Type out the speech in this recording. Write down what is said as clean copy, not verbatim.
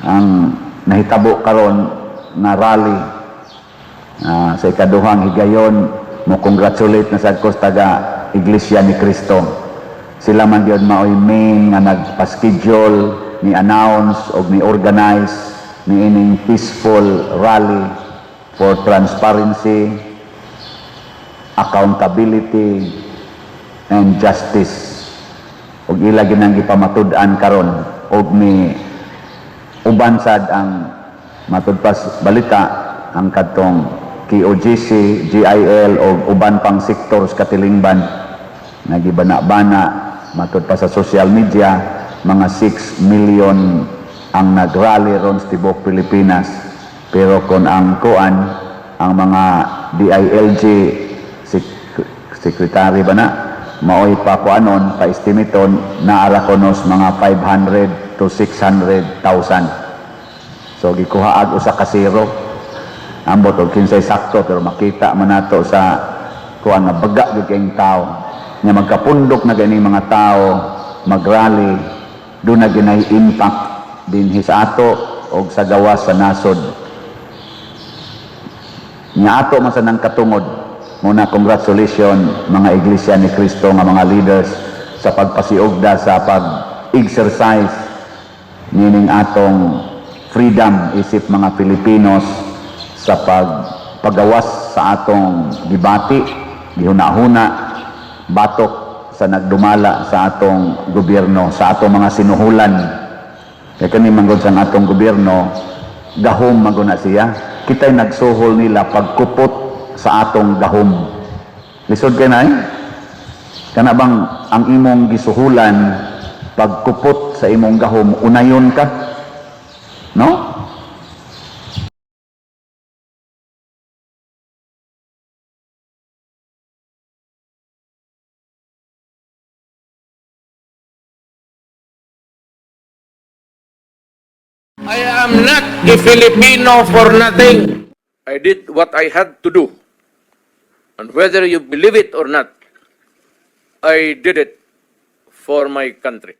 ang nahitabo karon na rally sa ikaduhang higayon mo congratulate na sad ko taga Iglesia ni Cristo. Sila man gyud maoy main nga nagpa-schedule ni announce o ni organize ni ining peaceful rally for transparency, accountability, and justice. Og ila ginang gipamatud-an karon og ni uban sad ang matud pas balita ang kadtong KOGC, GIL o uban pang sektor sa katilingban nagibana-bana matud pa sa social media mga 6 million ang nagrally ron sa tibok Pilipinas, pero kung ang kuan ang mga DILG secretary ba na maoy pa kuanon pa estimaton na ara konos mga 500 to 600,000. So gikuhaag usa ka zero ambot og kinsay sakto, pero makita man nato sa kuan nga baga gyud kayong tao nga magkapundok na gani mga tao magrally do na ginay impact dinhi sa ato og sa gawas sa nasod. Nya ato man sa nang katungod muna congratulations mga Iglesia ni Cristo nga mga leaders sa pagpasiugda sa pag-exercise nining atong freedom isip mga Pilipinos sa paggawas sa atong gibati, gihuna-huna, batok sa nagdumala sa atong gobyerno, sa atong mga sinuhulan. Kaya kani manggod sa atong gobyerno, gahom maguna siya. Kita'y nagsuhol nila pagkupot sa atong gahom. Lisod kayo na Kana bang ang imong gisuhulan, pagkupot sa imong gahom, unayon ka? No? I am not a Filipino for nothing. I did what I had to do. And whether you believe it or not, I did it for my country.